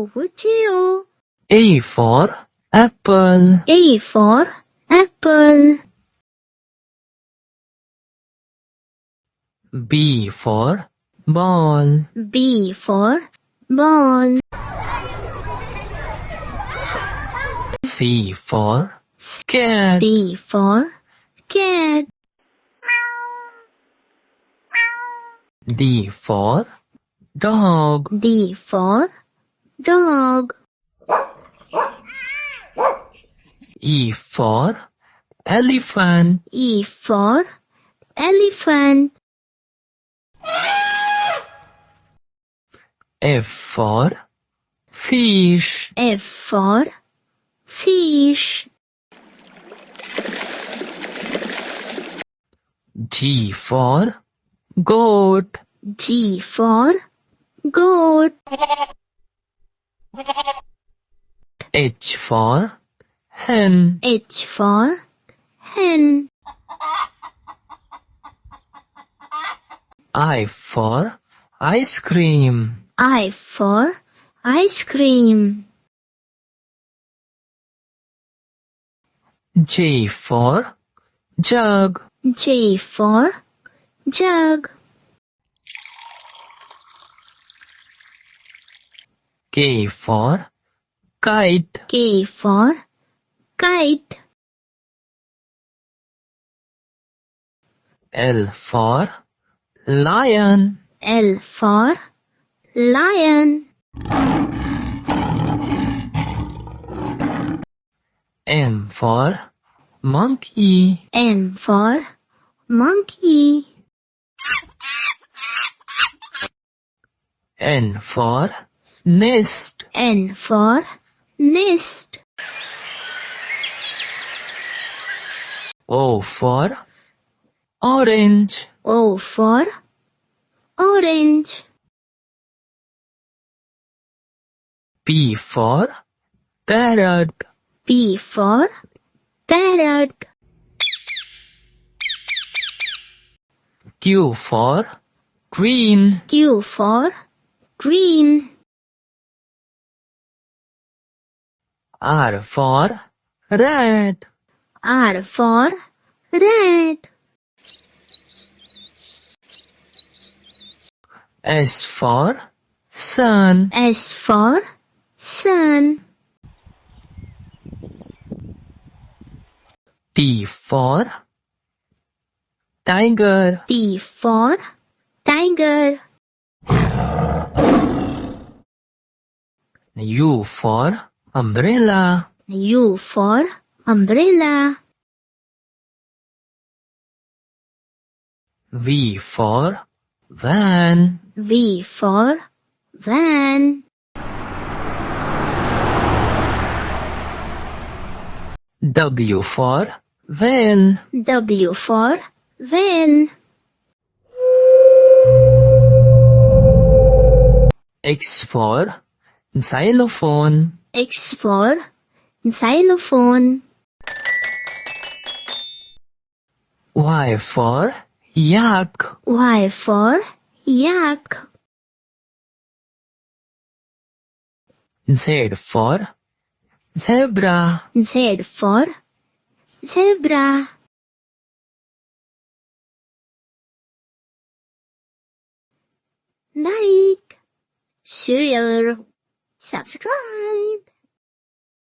Chiu. A for apple. A for apple. B for ball. B for ball. C for cat. D for cat. D for dog. D for dog. E for elephant. E for elephant. F for fish. F for fish. G for goat. G for goat. H for hen. H for hen. I for ice cream. I for ice cream. J for jug. J for jug. K for kite. K for kite. L for lion. L for lion. M for monkey. M for monkey. N for nest. N for nest. O for orange. O for orange. P for parrot. P for parrot. Q for green. Q for green. R for red. R for red. S for sun. S for sun. T for tiger. T for tiger. U for umbrella. U for umbrella. V for van. V for van. W for van. W for van. X for xylophone. X for xylophone. Y for yak. Y for yak. Z for zebra. Z for zebra. Like, share, subscribe.